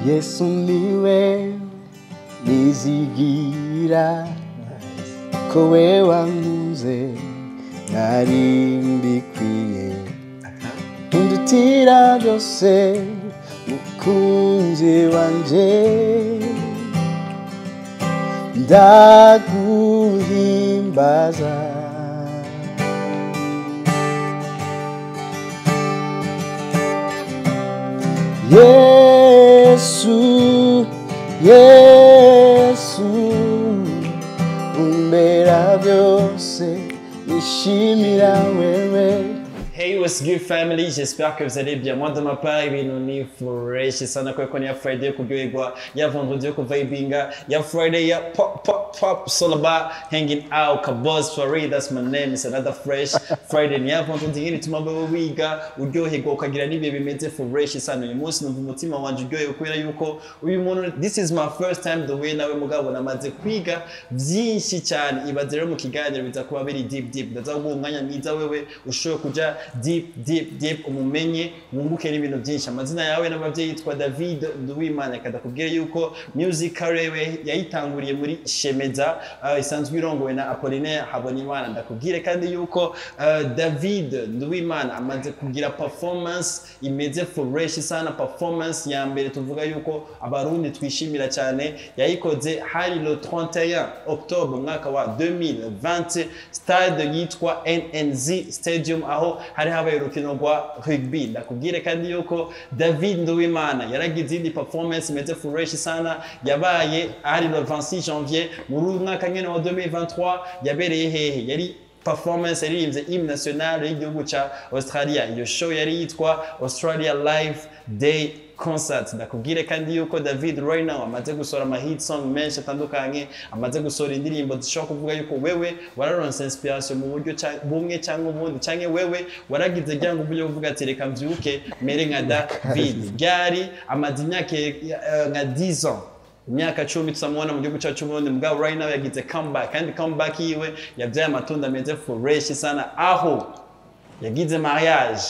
Yesu niwe nizigira ko we wanguze nari mbikwiye undutira byose mukunzi wanje ndaguhimbaza Yesu, Yesu, umbera byose nishimira wewe. Hey, what's good family? J'espère que vous allez bien. Moi de ma part, ibintu ni fresh sana kwa koni ya Friday kuryoherwa, ya vendredi ko vibinga, ya Friday ya pop solaba hanging out kabos for real. That's my name. It's another fresh Friday. Ni ya vendredi ngini tumaba wiga uryoherwa ukagira nibe bimeze fresh sana. Uyu munsi numva umutima wanje uryoherwa kubera yuko uyu muntu, this is my first time the way nawe mugabo namaze kwiga byinshi cyane. Ibaze rero mu kiganiro biza kuba biri deep. Ndaza guha umwanya mwiza wewe ushoboye kuja deep umumenye wunguke n'ibintu byinshi. Amazina yawe n'abavyeyi yitwa David Nduwimana, kadakubwira yuko music career yayitanguriye muri Shemeza, isanzwe irongowe na Apollinaire Habonimana. Ndakubwire kandi yuko David Nduwimana amaze kugira performance imeze fresh sana. Performance ya mbere tuvuga yuko abarundi twishimira cyane yayikoze hari le 31 Octobre mwaka wa 2020 stade yitwa NNZ Stadium, aho hari habaye urukino rwa rugby. Ndakubwire kandi yuko David Nduwimana yaragize izindi performance imeze fresh sana yabaye hari le 26 janvier muri mwaka nyene wa 2023 yabereye hehe, yari performance yaririmbye hymne national y'igihugu ca Australia. Iyo show yari yitwa Australia Live Day Concert. Ndakubwire kandi yuko David right now amaze gusora ama hit song menshi atandukanye, amaze gusora indirimbo zishobora kuvuga yuko wewe wararonse inspiration mu buryo bumwe cyangwa ubundi, cyangwa wewe waragize ryango uburyo kuvuga ati reka mvyuke mere nka David. Byari amaze imyaka nka 10 ans, imyaka 10 tusamubona mu gihugu cyacu Burundi, mugabo right now yagize comeback, kandi comeback yiwe yabyaye amatunda meze fresh sana, aho yagize mariage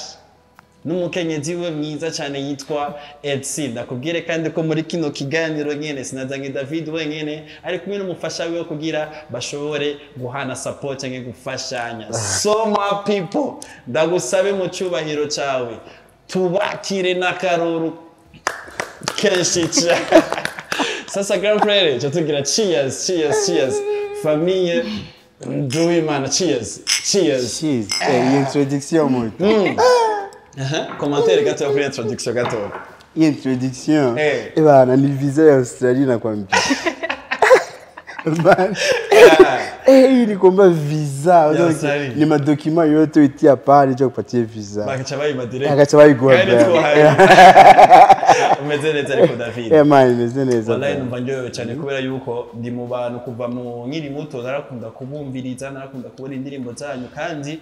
n'umukenyezi we mwiza cyane yitwa Elsie. Ndakubwire kandi ko muri kino kiganiro nyene sinazanye David wenyene, ari kumwe n'umufasha we kugira bashobore guhana support cyangwa gufashanya. So my people, ndagusabe mu cyubahiro cyawe tubakire n'akaruru kenshi cyane. Sasa grand frère, je tugira cheers. Famille Nduwimana, cheers. Introduction moto. Commentaire gato kuri introduction gato. Introduction. Bana ni visa ya Australia na kwambia. Bana. Ni kwamba visa. Ni madokima yote itia pale cyo kupatia visa. Bakacha bayimadire. Bakacha bayigwa. Umeze neza ariko David. Umeze neza. Wallahi numva njyewe cyane kubera yuko ndi mu bantu kuva mu nkiri muto narakunda kubumviriza, narakunda kubona indirimbo zanyu kandi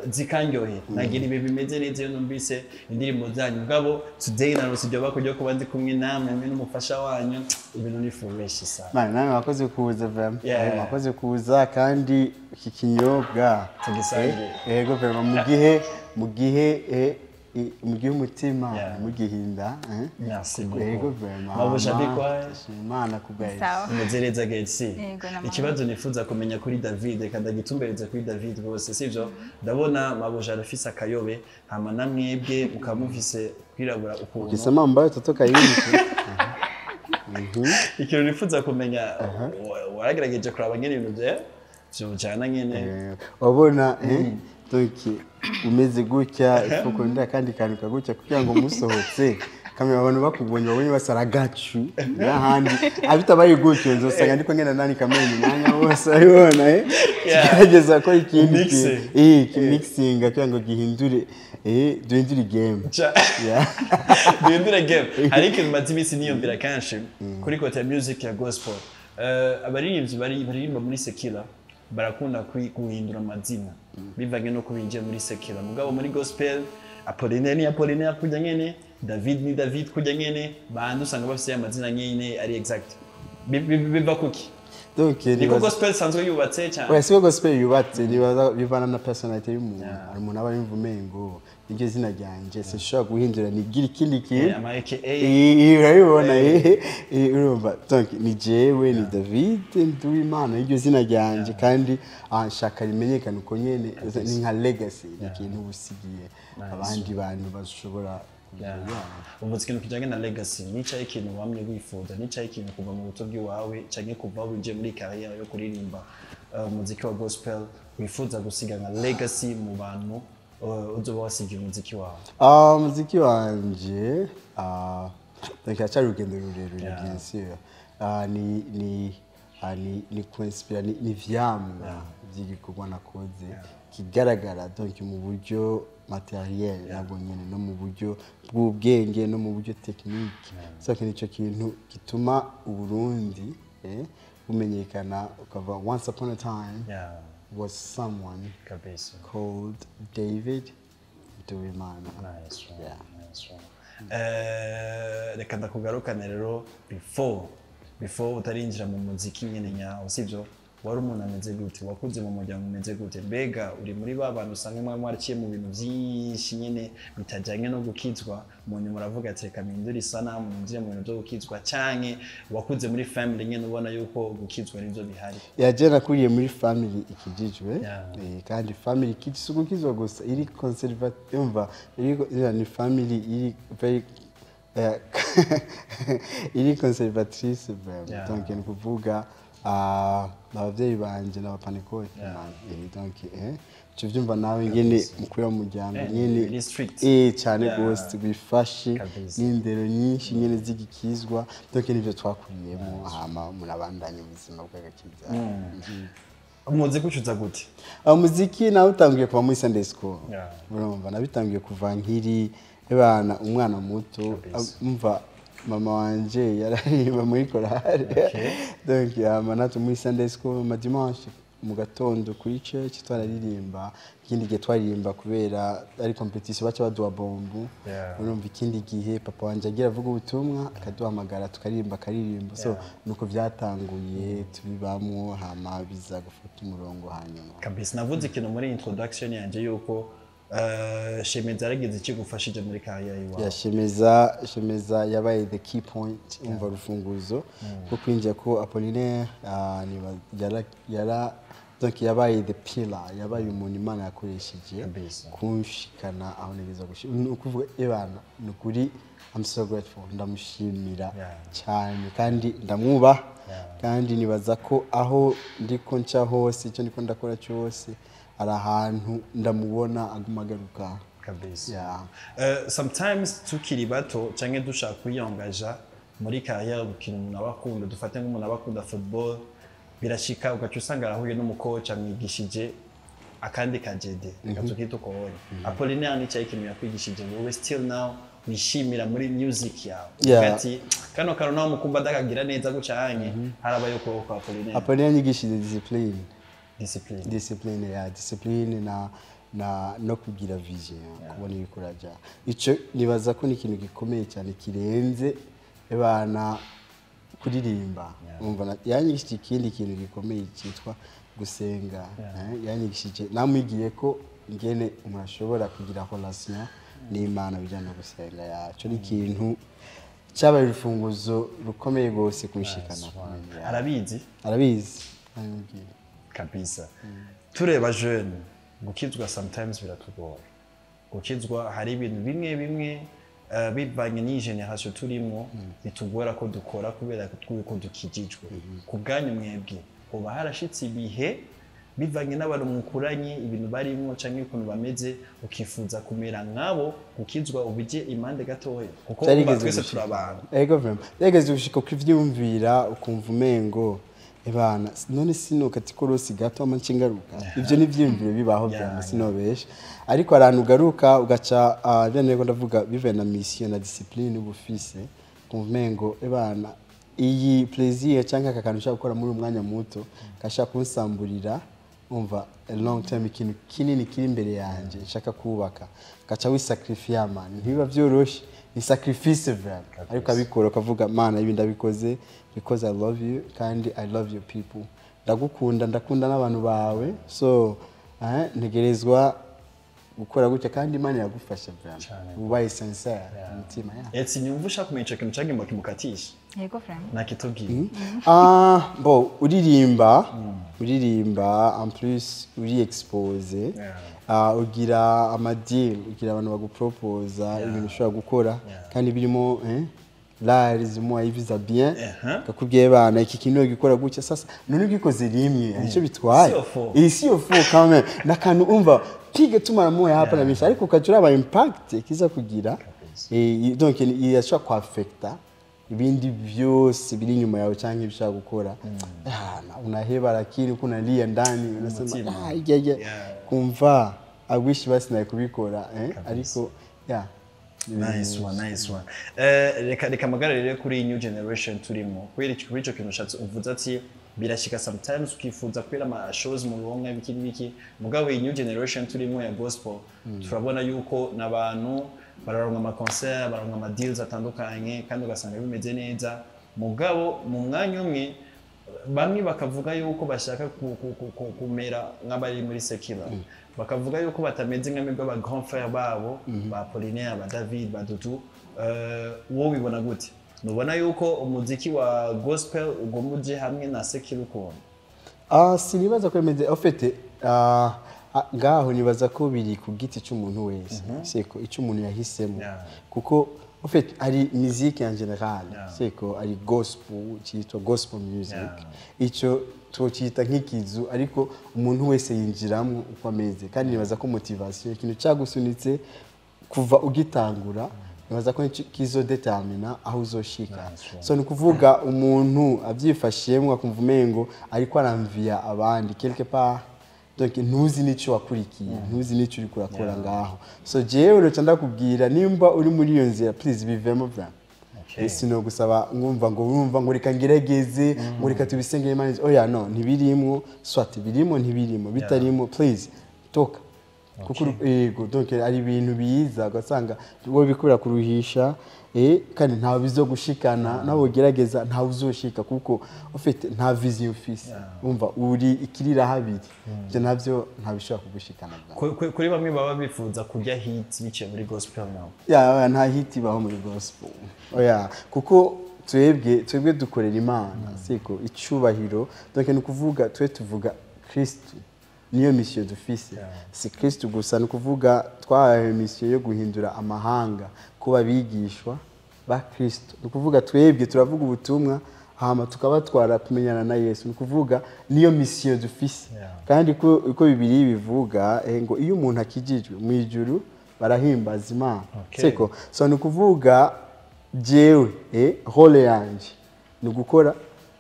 zikanyohe. Nagira ibe bimeze neza iyo numvise indirimbo zanyu. Mugabo today narose ibyo bakujya kuba ndi kumwe namwe n'umufasha wanyu, ibintu ni fresh sana. Nawe wakoze kuza vraiment. Wakoze kuza kandi iki kinyobwa tugisangiye. Yego vraiment mu gihe umutima mugihinda. Merci beaucoup. Yego vraiment. Mabusha bikwa Imana kugaye. Umezereza Gelsi. Ikibazo nifuza kumenya kuri David, kandi agitumbereza kuri David bose sivyo. Ndabona Mabusha arafise akayobe, hama namwebwe ukamufise kwirabura ukuntu. Ukisema ambayo totoka yindi. Ikintu nifuza kumenya, waragerageje kuraba ngene ibintu byo cyana nyene. Wabona toki umeze gutya ifoko nda kandi kanuka gutya kugira ngo musohotse kamera abantu bakubonye babonye basaragacu n'ahandi abitabaye gutyo nzosanga ndiko ngena nani kamera nyanya wose ayibona gerageza ko ikindi mixing kugira ngo gihindure duhindure game. Duhindure game. Hari ikintu matimisi niyumvira kanshi kuri kote ya music ya gospel. Abaririmbyi baririmba muri secular barakunda guhindura amazina bivanye no kubinjiye muri secular. Mugabo muri gospel Apollinaire ni Apollinaire kujya nyene, David ni David kujya nyene, bandi usanga bafite amazina nyene ari exact. Biva kuki? donc niko gospel sanzwe yubatse cyane ouais c'est gospel yubatse nibaza bivana na personality y'umuntu hari umuntu aba yumva umengo iryo zina ryanje se shaka guhindura nigira ikindi kintu amake urabibona urumva donc ni jewe ni David Nduwimana iryo zina ryanje kandi shaka rimenyekana uko nyene ni nka legacy ikintu usigiye abandi bantu bashobora umuziki nukijanye na legacy nica ikintu wamye wifuza nica ikintu kuva mu buto bw'iwawe canke kuva winje muri career yo kuririmba umuziki wa gospel wifuza gusiga nka legacy mu bantu uzoba wasigira umuziki wawe umuziki wanje donc cyari urugendo rurerure bien sûr ni kuinspira ni vyamwa by'igikorwa nakoze kigaragara donc mu buryo materiel nabwo nyene no mu buryo bw'ubwenge no mu buryo technique so nico kintu gituma uburundi bumenyekana ukava once upon a time was someone called David Nduwimana. Nice reka ndakugarukane rero before utarinjira mu muziki nyene nyawo sivyo wari umuntu ameze gute wakuze mu muryango umeze gute mbega uri muri ba bantu usanga mwe mwaraciye mu bintu byinshi nyene bitajanye no gukizwa mu nyuma uravuga ati reka mpindure isanamu nje mu bintu byo gukizwa canke wakuze muri family nyene ubona yuko gukizwa nivyo bihari yaje nakuriye muri family ikijijwe kandi family kitisuko gusa iri conservative umva ni family iri very iri conservatrice donc ni kuvuga abavyeyi banje n'abapanekoti donc cyo vyumva nawe ngene mukuru w'umuryango nyene cyane ghost bifashe n'indero nyinshi nyene zigikizwa donc nivyo twakuriyemo hama murabandanya ubuzima bw'agakiza umuziki ucuza gute umuziki nawe utangiye kuva muri Sunday school urumva nabitangiye kuva nkiri ebana umwana muto umva mama wanje yararirimba muri korale donc amanatu muri Sunday school ma dimanche mu gatondo kuri church twararirimba ikindi gihe twaririmba kubera ari competition bacha baduha bombu urumva ikindi gihe papa wanje agira avuga ubutumwa akaduhamagara tukaririmba karirimba so nuko byatanguye tubibamwo hama biza gufata umurongo hanyuma kabisa navuze ikintu muri introduction yanje yuko Shemeza aragize iki gufashije muri career yiwawe Shemeza yabaye the key point umva rufunguzo ko kwinjira ko Apollinaire donc yabaye the pillar yabaye umuntu Imana yakoresheje kunshikana aho nigeza kuvuga ebana nukuri I'm so grateful ndamushimira cyane kandi ndamwubaha kandi nibaza ko aho ndiko nca hose icyo ndiko ndakora cyose ari ahantu ndamubona agumagaruka kabisa sometimes tukiri bato canke dushaka kwiyongaja muri career gukina umuntu abakunda dufate nk'umuntu abakunda football birashika ugaca usanga arahuye n'umukoca amwigishije akandi kajede tukito kohora Apollinaire ni cyayi kimwe yakwigishije wowe still now wishimira muri music yawe ati kano nawe mukumba dakagira neza gucanye harabayo ko Apollinaire yigishije discipline no kugira vision kubona ibikuraja ico nibaza ko ni ikintu gikomeye cyane kirenze ebana kuririmba umva yanyigishije ikindi kintu gikomeye cyitwa gusenga yanyigishije namwigiye ko ngene umuntu ashobora kugira relation n'Imana bijyana gusenga yacu ni ikintu cyabaye urufunguzo rukomeye gose kunshikana arabizi kabisa tureba jeune gukizwa sometimes biratugora gukizwa hari ibintu bimwe bivanye ni generation turimo bitugora ko dukora kubera ko dukijijwe kubganyu mwebwe uba harashitse ibihe bivanye n'abantu mukuranye ibintu barimo canke ukuntu bameze ukifuza kumera nkabo gukizwa ubije imande gatoya kuko twese turabana ego vraiment yegeze gushika kuvyumvira ukumva umengo ebana none sino katikorosi gato amancingaruka ivyo ni vyimviro bibaho bya sinobesha ariko arantu garuka ugaca byaneko ndavuga bive na mission na discipline ubufise kumvengo ebana iyi plaisir cyangwa akakantu ushaka gukora muri umwanya muto kashaka kunsamburira umva a long time ikintu kinini kiri imbere yanje nshaka kubaka gaca wisacrifice man ntibiba byoroshe ni sacrifice vraiment ariko abikora ukavuga mana ibi ndabikoze because I love you kandi I love your people ndagukunda ndakunda n'abantu bawe so ntegerezwa gukora gutya kandi Imana yagufasha vraiment ubaye sincere umutima etse nyumva ushaka kumenya ico kintu cyagimba kimukatisha yego friend nakitubwiye bon uririmba en plus uri expose ugira amadeal ugira abantu baguproposa ibintu ushobora gukora kandi birimo là zimwe ayiviza bien kakubwiye bana iki kintu gikora gutya sasa none gikoze rimwe nicyo bitwaye ici au fond quand même nakantu umva pige tumara moya hapa na bisha ariko ukajura aba impact kiza kugira donc yashaka kwa affecta ibindi byose biri nyuma yawe cyangwa ibishaka gukora unaheba lakini kuna lia ndani unasema kumva I wish basi naye kubikora ariko nice one reka magararire kuri new generation turimo kuri ico kintu ushatse uvuze ati birashika sometimes ukifuza kwera ama shows mu ronka biki mugabo iyi new generation turimo ya gospel turabona yuko nabantu bararonka ama concert bararonka ama deals atandukanye kandi ugasanga bimeze neza mugabo mu mwanya umwe bamwe bakavuga yuko bashaka kumera nk'abari muri secular bakavuga yuko batameze nk'amwe aba grand frère babo ba Apollinaire ba David ba Dudu wowe bibona gute nubona yuko umuziki wa gospel ugomuje hamwe na secular ukuntu sinibaza ko imeze ofete ngaho nibaza ko biri ku giti cy'umuntu wese seko icyo umuntu yahisemo kuko ofete ari musique en général seko ari gospel cyitwa gospel music icyo twocita nk'ikizu ariko umuntu wese yinjiramo uko ameze kandi nibaza ko motivation ikintu cyagusunitse kuva ugitangura nibaza ko kizo determina aho uzoshika so nikuvuga umuntu abyifashiyemo akumva umengo ariko aramvia abandi quelque part donc ntuzi nico wakurikiye ntuzi nico uri kurakora ngaho so jewe no ndakubwira nimba uri muri iyo nzira please bivemo bra sino gusaba ngumva ngo urumva ngo reka ngeregeze ngo reka tubisengere Imana oya no ntibirimwo swati birimo ntibirimo bitarimo please toka kuko ego donc ari ibintu biza ugasanga wowe bikura kuruhisha kandi nta bizo gushikana nawe gerageza nta uzoshika kuko ufite nta vision ufise umva uri ikirira habiri byo navyo nta bishaka kugushikana kuri bamwe baba bifuza kujya hit bice muri gospel now nta hit baho muri gospel oya kuko twebwe dukorera Imana siko icubahiro donc ni kuvuga tuvuga Kristo niyo mission dufise si Kristo gusa no kuvuga twahaye mission yo guhindura amahanga kuba bigishwa ba Kristo no kuvuga twebwe turavuga ubutumwa hama tukabatwara kumenyana na Yesu no kuvuga niyo mission dufise kandi uko Bibiliya bivuga ngo iyo umuntu akijijwe mu ijuru barahimbaza Imana seko so no kuvuga jewe role yanje no gukora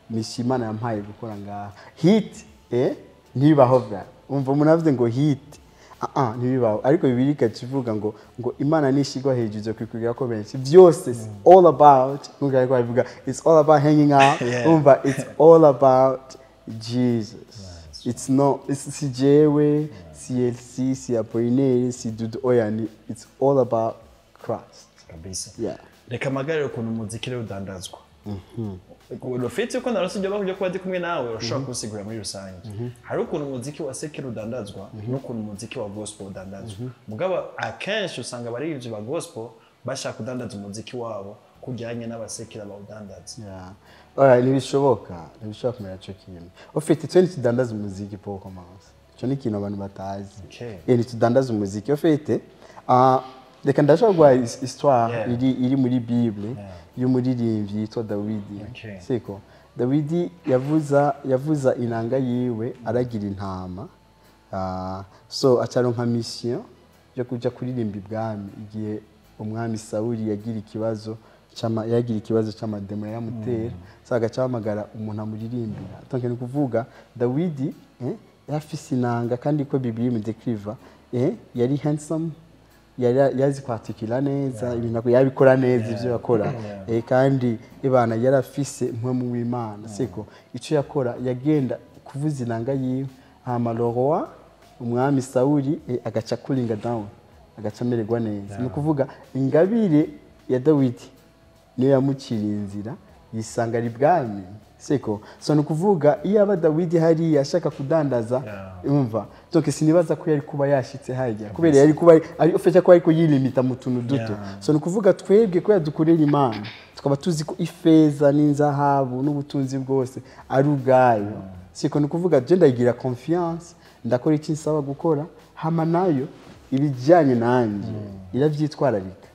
mission Imana yampaye gukora ngaha hit ntibaho bwa umva umuntu avuze ngo hit ntibibaho ariko Bibiliya ikavuga ngo Imana nishigwa hejuru kwikugira ko benshi byose all about ngira ko bivuga it's all about hanging out umva it's all about Jesus it's si jewe si Elsie si Apollinaire si Dudu oyani it's all about Christ kabisa reka magariro kuntu muziki rero udandazwa urufite uko narosije bakujya kuba ndi kumwe nawe urashaka kusigura muri rusange hari ukuntu umuziki wa secular udandazwa n'ukuntu umuziki wa gospel udandazwa mugabo akenshi usanga bari ivyo ba gospel bashaka kudandaza umuziki wabo kujyanye n'abasekira bawudandaza ntibishoboka kumera cyo kintu ufite twe tudandaza umuziki pour commencer cyo ni kintu abantu batazi tudandaza umuziki ufite reka ndashaka guha histoire iri muri Bible y'umuririmbyi yitwa Dawidi siko Dawidi yavuza inanga yiwe aragira intama so acaronka mission yo kuja kuririmba ibwami igihe umwami Sauli yagira ikibazo cy'amademo yamutera saga cyamagara umuntu amuririmbira tonke ni kuvuga Dawidi yafise inanga kandi ko Bibiliya imudekriva yari handsome yazi kwatikira neza ibintu yabikora neza ivyo yakora kandi ibana yarafise impwe mu w'Imana siko ico yakora yagenda kuvuza inanga yiwe hama Loroa umwami Sauli agaca kulinga down agacamererwa neza no kuvuga ingabire ya Dawidi niyo yamucira inzira yisanga ari bwami siko so nukuvuga iyo aba Dawidi hari ashaka kudandaza umva donc sinibaza ko yari kuba yashitse hajya kubera yari kuba ari ofesha ko ariko yilimita mu tuntu duto so nukuvuga twebwe ko yadukorera Imana tukaba tuzi ko ifeza n'inzahabu n'ubutunzi bwose ari ubwayo siko nukuvuga je ndayigira confiance ndakora iki nsaba gukora hama nayo ibijyanye nanje iravyitwararika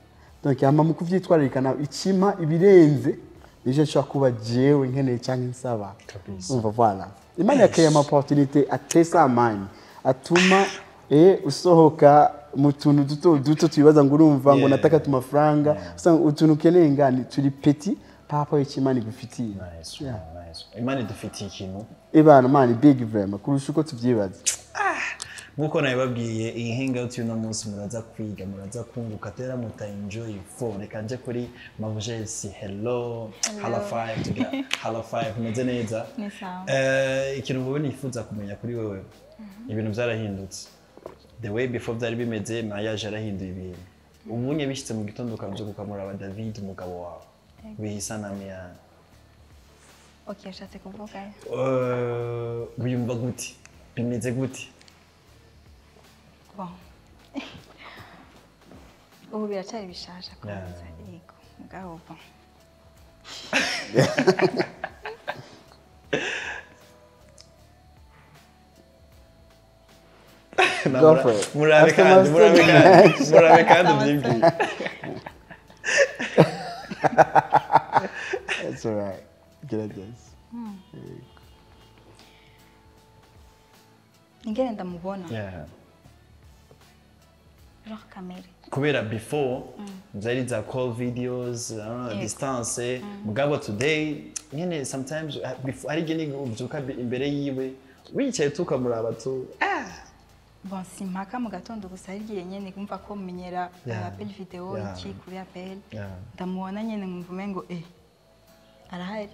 donc hama mu kuvyitwararika nawe ikima ibirenze nije nshaka kuba jewe nkeneye cyangwa insaba umva voilà Imana yakeye ama opportunité atesa amani atuma usohoka mu tuntu duto twibaza ngo urumva ngo nataka tumafaranga usanga utuntu keneye ngani turi petit papa y'Imana igufitiye nice. Imana idufitiye ikintu ibana mani big vraiment kurusha uko tuvyibaza nkuko nabibabwiye iyi hangout y'uno munsi muraza kwiga muraza kunguka tera muta enjoy for reka nje kuri mavujesi hello hala 5 tugira hala 5 meze neza ikintu wowe nifuza kumenya kuri wewe ibintu byarahindutse the way before byari bimeze mariage arahinduye ibintu ubunye bishitse mu gitondo kanje gukamura David umugabo wawe bihisa namya okay ashatse kuvuga biyumva gute bimeze gute bon ubu biracyari bishasha kwanza yego mugabo bon murabe kandi byibwiye That's all right. Gerageza. ingene ndamubona genre kamere kubera before zari za call videos distance mugabo today nyene sometimes hari gene ubyuka imbere yiwe wicaye tukamuraba tu bon simpaka mu gatondo gusa arigiye nyene kumva ko menyera appel video iki kuri appel ndamubona nyene nkumva ngo arahari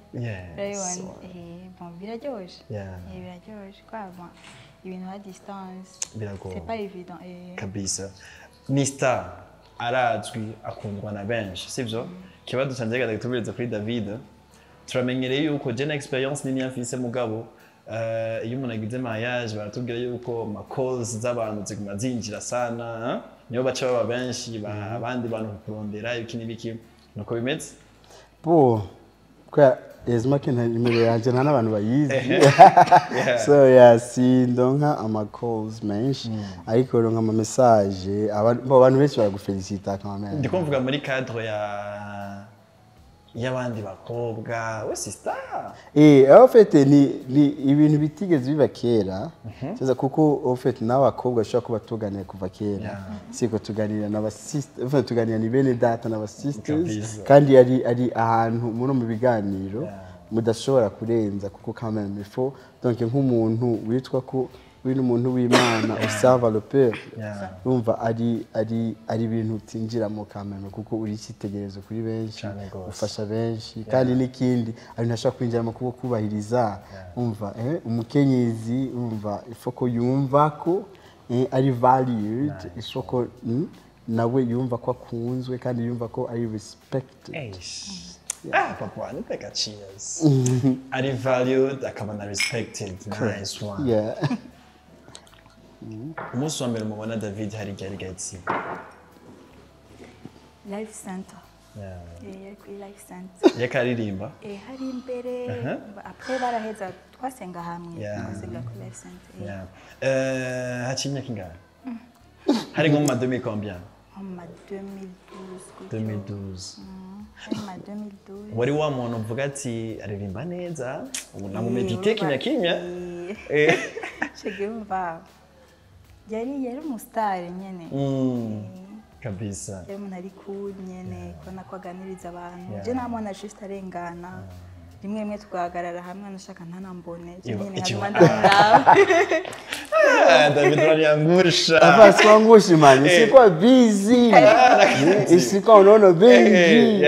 bon biraryoshe biraryoshe kwa ibintu à distance c'est pas évident kabisa ni star arazwi akundwa na benshi sivyo kibazo canje gatubiriza kuri David turamenyereye yuko je na experience nini afise mugabo iyo umuntu agize mariage baratubwira yuko ma calls z'abantu ziguma zinjira sana niyo baca baba benshi abandi bantu kurondera ibiki n'ibiki nuko bimeze bo kwa ezma ke nimero yanje nta nabantu bayizi so sindonka ama calls menshi ariko ronka ama message abantu benshi baragufelicita quand même ndikumvuga muri cadre y'abandi bakobwa we sister en fait ni ibintu bitigeze biba kera cyaza kuko en fait n'abakobwa shaka kuba tuganira kuva kera siko tuganira n'aba sisters enfin tuganira ni bene data n'aba sisters kandi ari ahantu muri mu biganiro mudashobora kurenza kuko quand même il faut donc nk'umuntu witwa ko wino umuntu w'Imana usava le peuple umva ari ibintu tinjiramo kameme kuko uri kitegerezo kuri benshi ufasha benshi kandi n'ikindi ari ntashaka kwinjiramo kuko kubahiriza umva umukenyezi umva ifoko yumva ko ari valued isoko nawe yumva ko akunzwe kandi yumva ko ari respected papa nipeka cheers ari valued akaba na respected nice one umunsi wa mbere mubona David hari gari gatsi life center life center yakaririmba hari imbere après baraheza twasenga hamwe twasenga ku life center hacinya kinga hari nko mu 2000 combien mu 2012 wari wa muntu uvuga ati aririmba neza ubu namumedite kimya shegumva yari umusitari nyene kabisa yari umuntu ari cool nyene kona ko aganiriza abantu je namona juste arengana rimwe tugahagarara hamwe nashaka ntanambone nyene nkabandanga David wanyangusha basi wangusha man siko busy isiko unaona baby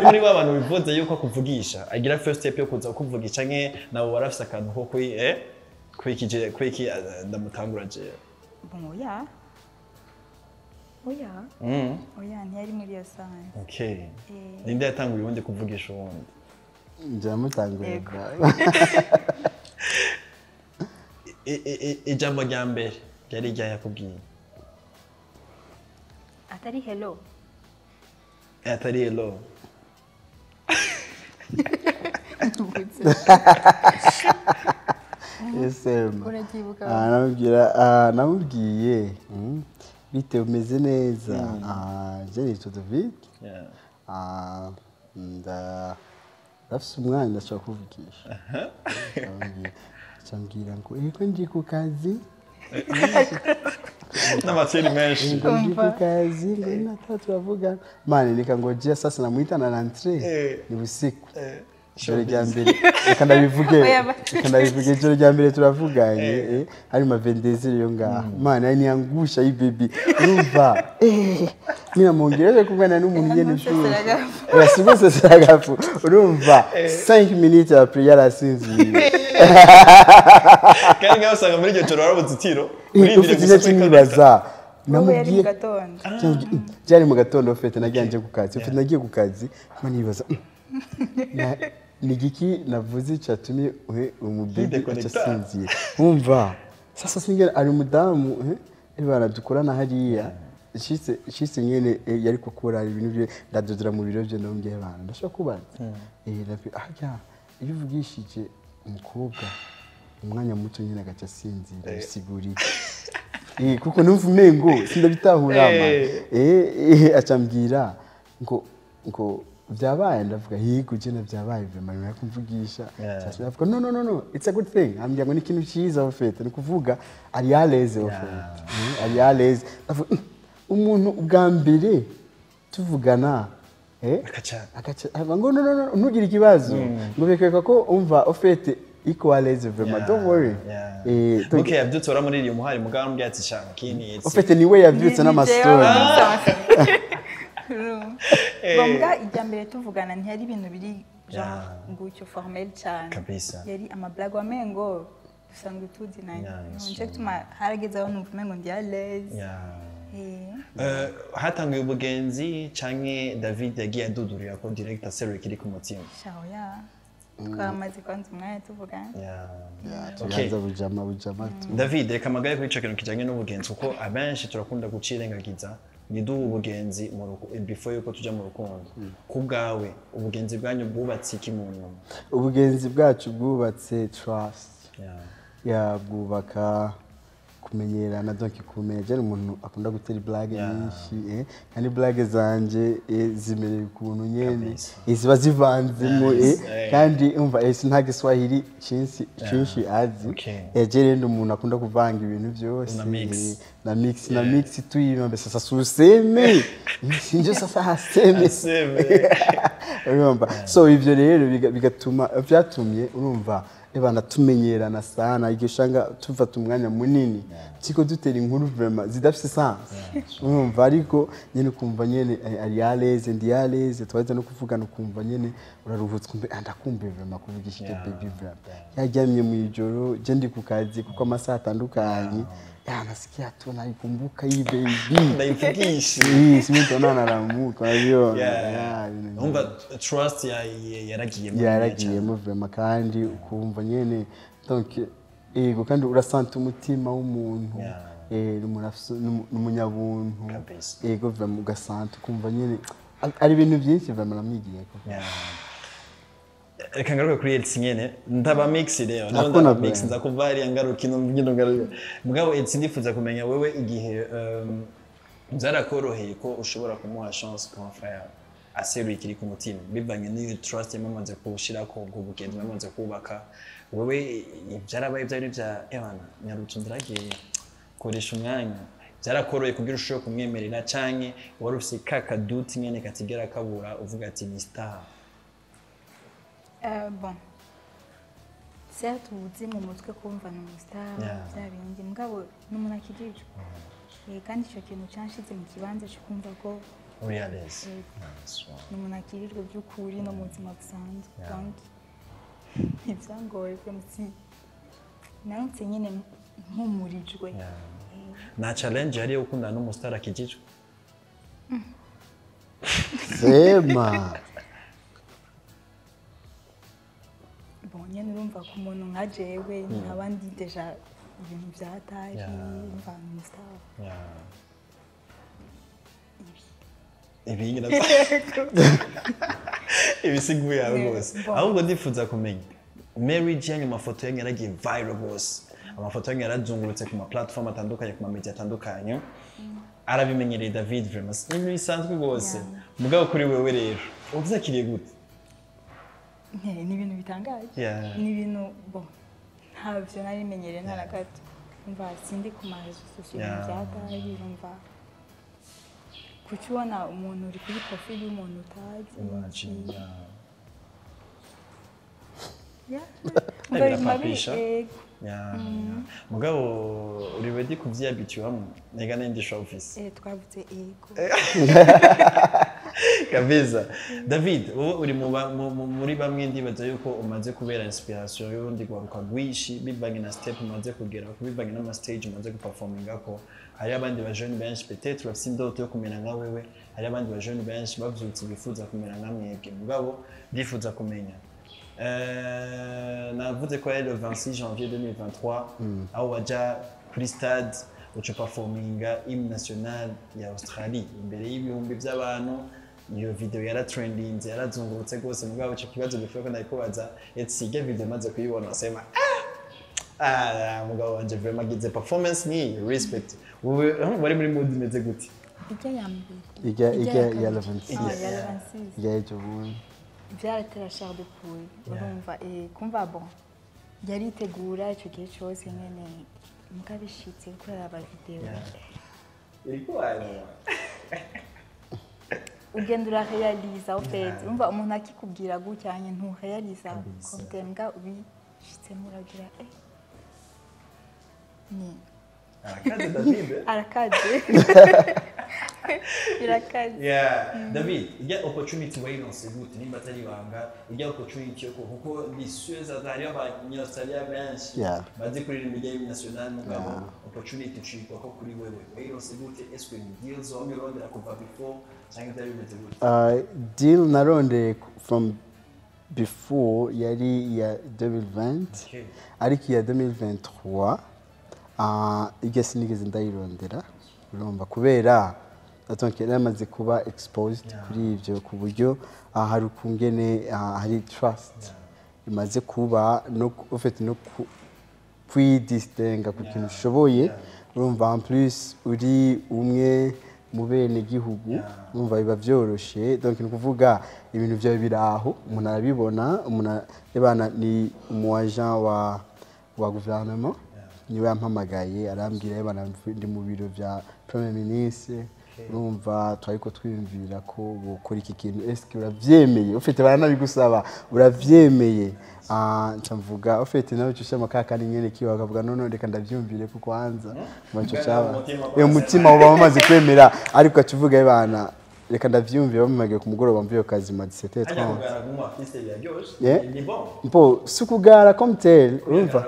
muri abantu bivuze yuko kuvugisha agira first step yo kuza kuvugisha nke nawe warafise akantu ko kwiki ndamutangura je bon oya ntiyari muri iyo science okay ninde yatanguye ubundi kuvugisha ubundi Njamutanguye. Ijambo rya mbere ryari ryayakubwiye. Atari hello. Atari hello. Yesema. Urakibuka? Namubwiye bite umeze neza. Je nitwa David. Ndafise umwanya ndashaka kuvugisha. Chambwira ngo eko ndi ku kazi. N'amateri menshi. Ndi ku kazi ngo turavuga. Mane nikangojea sasa namuita na rentrée ni usiku. Ijoro rya mbere reka ndabivuge ijoro rya mbere turavuganye hari ma 22 yo ngaha mana niangusha hii baby urumva mimi namuongeleza kungana n'umuntu nyene shuri urasubose saragafu urumva 5 minutes après yarasinziye kandi ngasanga muri iryo joro warabuzitiro urindire gusa nibaza namubwiye byari mu gatondo fete nagiye ku kazi fete nagiye ku kazi manibaza nigiki navuze cyatumye umubebe acasinziye umva sasa singera ari umudamu baradukorana hariya shise nyene yari gukora ibintu bye ndadodera mu biro bye ndongeye bana ndashaka kubaza iyo uvugishije umukobwa umwanya muto nyene agacasinzira bisiguri kuko numva umengo sindabitahura acambwira ngo byabaye ndavuga higo je navyabaye vraiment nakumvugisha ndavuga no it's a good thing ambya ngo ni kintu cyiza ofete ni kuvuga ari à l'aise ofete ari à l'aise umuntu ubwa mbere tuvugana akaca ngo no ntugire ikibazo ngo bekeka ko umva ofete iko à l'aise vraiment don't worry okay yabyutora muri iyo muhari mugambye ati shaka kini ofete niwe yabyutse n'amastori Bambwa ijambere tuvugana ntiyari ibintu biri genre ngucyo formel cyane. Yari amablago amengo usanga tuzi nayo. Nje gutuma harageze aho numva umengo ndi à l'aise. Hatangiye ubugenzi canke David yagiye adudurira ko director series kiri ku mutima. Ciao ya. Twamaze kwanza umwanya tuvugana. Tuganza bujama. David reka magaye kuri ico kintu kijanye n'ubugenzi kuko abenshi turakunda gucirengagiza niduha ubugenzi before yuko tujya mu rukundo kubwawe ubugenzi bwanyu bwubatse iki mu nyuma ubugenzi bwacu bwubatse trust bwubaka kumenyerana donc kumenya umuntu akunda gutera blague nyinshi kandi blague zanje zimereye ukuntu nyene ziba zivanzemo kandi umva nta Giswahili cyinshi azi rero umuntu akunda kuvanga ibintu byose na mix tuyima mbese sasa suseme sinje sasa haseme urumva so ivyo rero bigatuma byatumye urumva ebana tumenyerana sana igishanga tufata umwanya munini ciko dutera inkuru vraiment zidafise sens urumva ariko nyene kumva nyene ari à l'aise ndi à l'aise twaza no kuvugana kumva nyene uraruhutse kumbe ndakumbe vraiment kuvugishije baby vraiment yajyamye mu ijoro je ndi ku kazi kuko amasaha atandukanye nasikia tu naikumbuka hii baby ndaivugisha simtonana na muko ayo umva trust yaragiye mu vraiment kandi ukumva nyene donc ego kandi urasanta umutima w'umuntu n'umunyabuntu ego vraiment ugasanta ukumva nyene ari ibintu byinshi vraiment namwigiyeko reka ngaruke kuri Elsie nyene ndaba mix rero ndaba mix ndakuva ari ngaruka ino ngaruka mugabo Elsie ndifuza kumenya wewe igihe zarakoroheye ko ushobora kumuha chance comme frère aseruye kiri ku mutima bivanye n'iyo trust yamaze kushira ko ubugenzi yamaze kubaka wewe byarabaye byari bya Ewana nyarutse ndiragiye koresha umwanya byarakoroye kugira ushobora kumwemerera canke wari ufise kakaduti nyene katigera kabura uvuga ati ni star. Bon. Certes, uzi mu mutwe kumva ni umustar byabindi mugabo n'umuntu akijijwe. Kandi icyo kintu cyanshize mu kibanza cyo kumva ko realize. N'umuntu akirijwe by'ukuri no mu buzima busanzwe. Donc ibyangoye kwemsi. Narutse nyine nkumurijwe. Na challenge yari ukunda n'umustar akijijwe. Sema. ku muntu nka jewe nk'abandi deja ibintu byataje mvana umustar ibingira ibisiguye rwose ahubwo ndifuza kumenya marriage yanyu amafoto yanyu yaragiye viral rwose amafoto yanyu yarazungurutse ku ma platform atandukanye ku ma media atandukanye arabimenyereye David vraiment ibintu bisanzwe rwose mugabo kuri wewe rero uvyakiriye gute ni ibintu bitangaje ni ibintu bon ntabyo narimenyereye na gato umva sindi ku marezo sociale byataje umva kuchona umuntu uri kuri profile y'umuntu utazi mugabo uri ready kuvyabituamo nega nendisha office twavuze ego kabisa David uri muri bamwe ndibaza yuko umaze kubera inspiration y'urundi rwaruka rwishi bivanye na step umaze kugera bivanye n'ama stage umaze guperformingako hari abandi ba jeune benshi peut-être bafite indoto yo kumera nka wewe hari abandi ba jeune benshi bavyutse bifuza kumera nka mwebwe mugabo bifuza kumenya navuze ko le 26 janvier 2023 aho waja kuri stade uca performinga hymne national ya Australie imbere y'ibihumbi by'abantu iyo video yaratrendinze yarazungurutse rwose mugabo cyo kibazo bifuza ko nayikubaza etseige video maze kuyibona asema mugabo wanje vraiment gize performance ni respect wari muri mood imeze gute ijya ya 26 ya ejobundi byaratera chair de poule urumva kumva bon yari itegura icyo gihe cyose nyene mukabishitse kurara aba video ugenda urarealiza au fait umva umuntu akikubwira gucyanye nturealiza kontembwa ubishitsemo uragira ni arakaze David arakaze birakaze David ijya opportunity wayinonse gute nimba atari banga ijya opportunity yo kuko bisueza zari abanyaustralia benshi bazi kuririmba hymne national mugabo opportunity chiko ko kuri wewe wayinonse gute est-ce que deals on rondera kuva before cyangwa byari bimeze gute deal narondeye from before yari ya 2020 ariko ya 2023 igese nigeze ndayirondera urumva kubera atonke namaze kuba exposed kuri ivyo ku buryo hari ukungene hari trust imaze kuba no ufite no kwidistenga ku kintu ushoboye urumva en plus uri umwe mu bene gihugu urumva biba byoroshe donc ni kuvuga ibintu byawe biraho umuntu arabibona umuntu ebana ni umuagent wa gouvernement niwe yampamagaye arambwira ebana ndi mu biro bya premier ministre urumva twariko twiyumvira ko bukora iki kintu eske uravyemeye ufite baranabigusaba uravyemeye ncamvuga ufite nawe cyushama kakani nyene kiwa akavuga none reka ndavyumvire kuko kwanza mwacho cyaba umutima uba wamaze kwemera ariko acuvuga ebana reka ndavyumvire bamumage ku mugoroba mvuye kazi ma 17:30 mpo sukugara comme tel urumva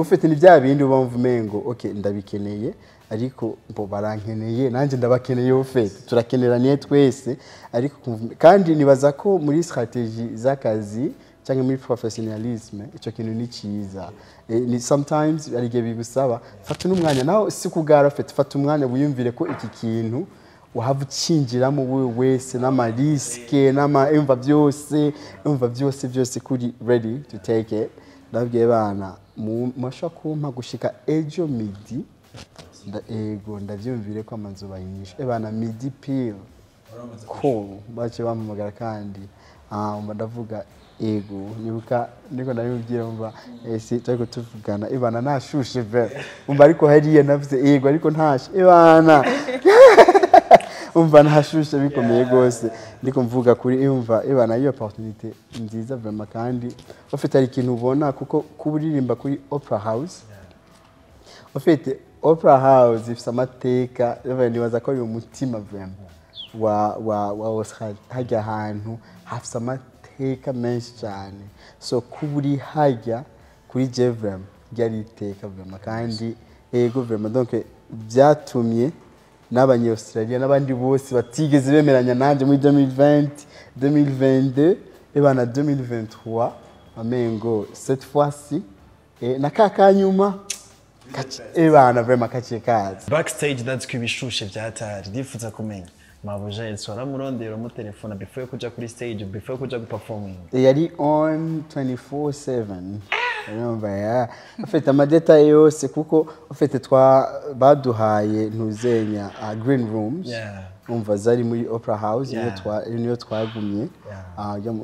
ufite ni bya bindi ubamva umengo okay ndabikeneye ariko mbo barankeneye nanje ndabakeneye ufite turakeneraniye twese ariko kandi nibaza ko muri strategie z'akazi cyangwa muri professionalisme icyo kintu ni cyiza ni sometimes arige bigusaba fata n'umwanya naho sikugara fata umwanya wiyumvire ko iki kintu wahava ucinjiramo wewe wese n'amariske n'imva byose kuri ready to take it ndabwiye bana mwasha kumpa gushika ejo midi ego ndavyumvire ko amanzu bayinyisha bana midi pile ko bace bampamagara kandi ndavuga ego nibuka niko ndabibwira umva si turiko tuvugana ibana nashushe ve umva ariko hariye navuze ego ariko ntashe ibana umva nashushe bikomeye gose ndiko mvuga kuri umva ibana iyo opportunité nziza vraiment kandi ufite ari ikintu ubona kuko kuburirimba kuri Opera House ufite Opera House ifite amateka nibaza ko ari umutima vraiment wa Australia hajya ahantu hafite amateka menshi cyane so kuburi hajya kuri Jevram ryari iteka vraiment kandi ego vraiment donc byatumye n'abanye Australia n'abandi bose batigeze bemeranya nanje muri 2020 2022 ebana 2023 amengo cette fois-ci na kakanyuma bana vraiment kaciye kazi backstage that's kubishushe byatari ndifuza kumenya mabuja Elsie waramurondera mu telefone before kuja kuri stage before kuja performing yari on 24/7 urumva ya afite amadeta yose kuko afite baduhaye ntuzenya green rooms umva zari muri opera house niyo twagumye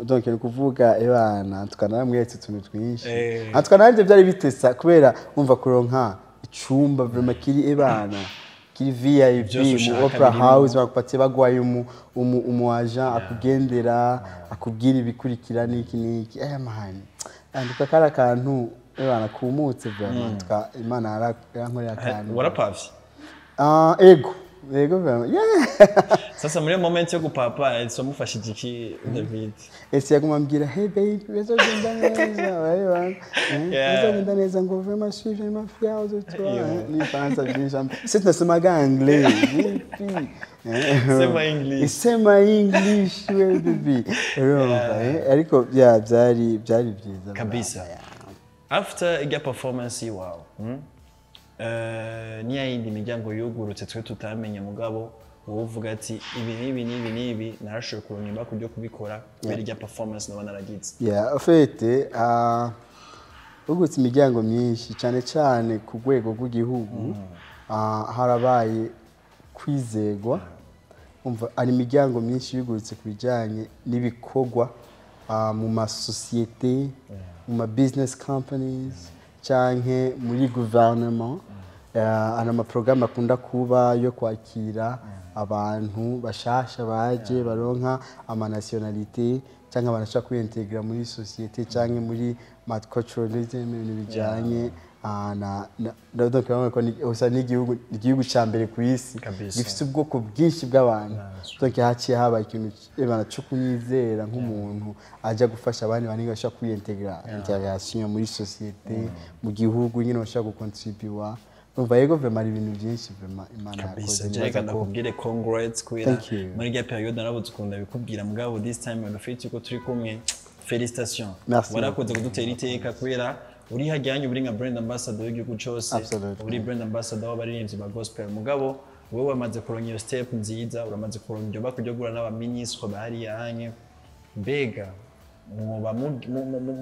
donc ni kuvuga bana tukanamwetse tuntu twinshi atwananje byari bitesa kubera umva kuronka icumba vraiment kiri bana kiri VIP mu opera house bakupatiye bagwaye umu agent akugendera akubwira ibikurikira niki mahani andika kara kantu bana kumutse vraiment Imana yarankorera kantu warapavye ego vraiment sasa muri moment yo gupapa Elsie mufashije iki David Elsie yagumambira hey baby bizogenda neza bizogenda neza ngo vraiment suivre ma fière de toi ni France bien c'est nasema anglais c'est ma English baby ariko byari byiza kabisa after a performance wow niya yindi miryango yugurutse twe tutamenya mugabo wowe uvuga ati ibi narashoboye kuronka kujya kubikora kubera irya performance naba naragize ufite ugutse imiryango myinshi cyane ku rwego rw'igihugu harabaye kwizegwa umva ari imiryango myinshi yugurutse ku bijyanye n'ibikorwa mu masosiyete mu ma business companies canke muri gouvernement ana amaprograme akunda kuba yo kwakira abantu bashasha baje baronka amanationalité canke abanashaka kwintegra muri société canke muri multiculturalism ibintu bijanye donc n'igihugu ca mbere ku isi gifite ubwoko bwinshi bw'abantu donc haciye haba ikintu cyo kunyizera nk'umuntu aja gufasha abandi bandi bashaka kwintegra integration muri société mu gihugu nyine bashaka gukontribuwa umva yego vraiment ibintu byinshi vraiment Imana yakoze neza nakubwire congrats kwira muri rya period narabuze ukunda bikubwira mugabo this time on the ko turi kumwe félicitations warakoze kudutera iteka kwira uri hajyanye uri nka brand ambassador w'igihugu cyose uri brand ambassador w'abaririmbyi ba gospel mugabo wowe wamaze kuronka iyo step nziza uramaze kuronka ibyo bakujyagura n'aba ministre bahari yanye mbega muba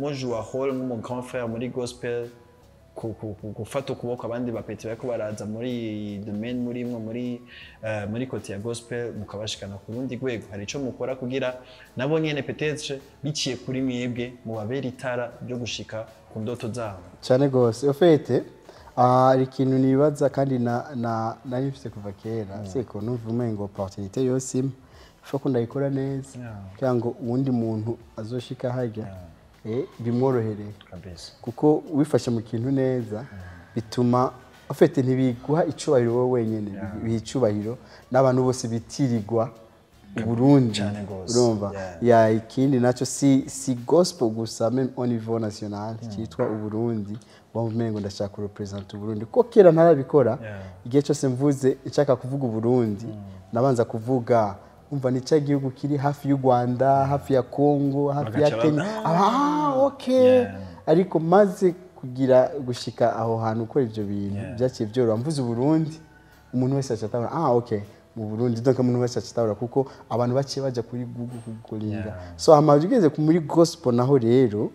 mujua hall mu grand frère muri gospel gufata ukuboko abandi bapeti bariko baraza muri domaine muri côté ya gospel mukabashikana ku rundi rwego hari ico mukora kugira nabo nyene peut-être biciye kuri mwebwe mu babera itara byo gushika ku ndoto zabo cyane gose ufite ari ikintu nibaza kandi nari mfite kuva kera siko nuvume ngo opportunité yose fo kundayikora neza cyangwa uwundi muntu azoshika hajya bimworohereye kabisa kuko wifashe mu kintu neza bituma ufite ntibiguha icubahiro wowe wenyene bihicubahiro n'abantu bose bitirirwa Burundi urumva ya ikindi naco si gospel gusa même au niveau national cyitwa Burundi wamengo ndashaka represent Burundi ko kera ntarabikora igihe cyose mvuze nshaka kuvuga Burundi nabanza kuvuga umva ni cya gihugu kiri hafi y'u Rwanda hafi ya Congo hafi ya Kenya okay ariko maze kugira gushika aho hantu ukora ivyo bintu byaciye byoroha mvuze Burundi umuntu wese acatabara okay mu Burundi donc umuntu wese acatabara kuko abantu baciye baje kuri Google kugolinga so amaje ugeze muri gospel naho rero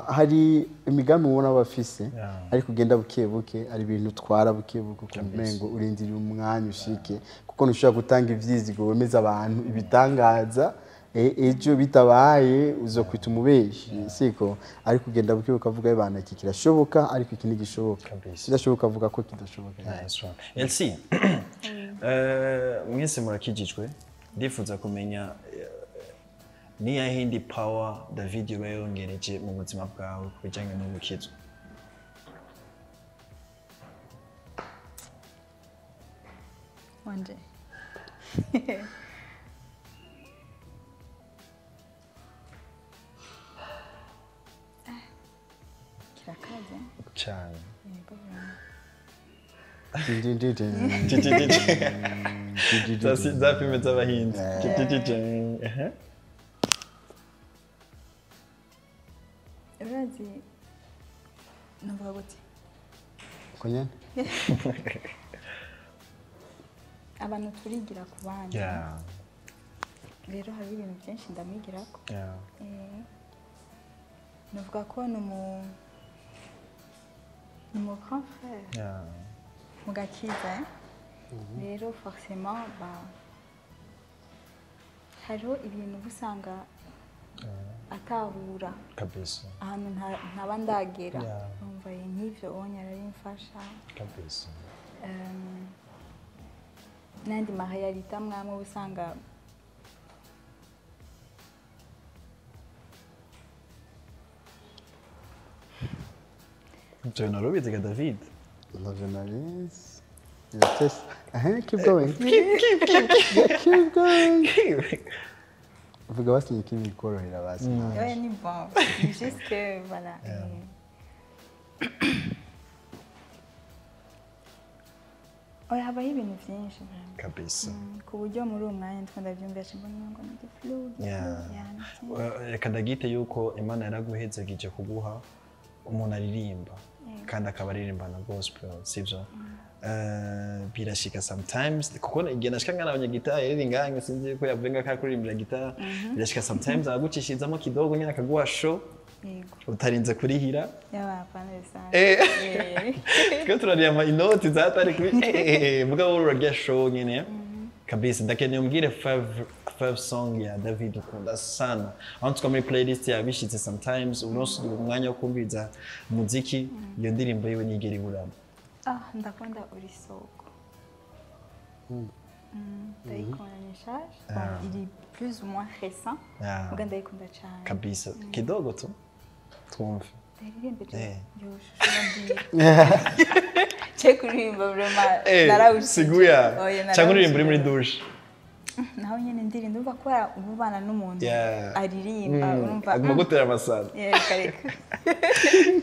hari imigambi ubona bafise ari kugenda buke ari ibintu twara buke kumengo urindira umwanya ushike kuko ntushobora gutanga ivyizigo wemeza abantu ibitangaza ejo bitabaye uzokwita umubeshi siko ari kugenda buke ukavuga ibana iki kirashoboka ariko iki ntigishoboka kidashoboka avuga ko kidashoboka Elsie mwese murakijijwe ndifuza kumenya niya hindi power David yongereje mu buzima bwawe kubijanye n'ubukizwa wanje kirakaze cyane za filime z'abahindi urazi numva gute Konyene? abantu turigira ku bandi rero hari ibintu byinshi ndamwigirako nuvuga ko ni mu grand frère mu gakiza rero forcément hariho ibintu usanga atahura kabisa ahantu ntaba ndagera numva nk'ivyo onya ararimfasha kabisa n'andi mahayarita mwamwe usanga Journalist David. No journalist. Just keep going. Keep going. Vuga basi nikibikorohera basi. Ouais, ni bon. Juste que voilà. Oya habaho ibintu byinshi kabisa ku buryo muri uwo mwanya ndavyumvisha mbona ngo ni flow reka ndagite yuko Imana yaraguhezagije kuguha umuntu aririmba kandi akaba aririmba na gospel sivyo birashika sometimes kuko igihe nashika ngana abanyagitara yari nganye sinzi ko yavuga ko akuririmba gitara birashika sometimes agucishizamo kidogo nyine akaguha show utarinze kurihira y'abapana ko turariya ama inoti zatari kuri mugabo urarya show nyine kabisa ndakeneye umbwire 5 song ya David ukunda sana antu muri playlist yabishitse sometimes uronse umwanya wo kumviza muziki iyo ndirimbo yiwe nigera iburamo ndakunda uri soko ndayikunda nishaje il est plus ou moins récent muga ndayikunda cyane kabisa kidogo tu twumve ndaririmbe yo shusho check uririmba vraiment narawushije siguya cyangwa uririmba uri muri douche naho nyene ndirimba umva ko ubana n'umuntu aririmba urumva agutera amasana kareka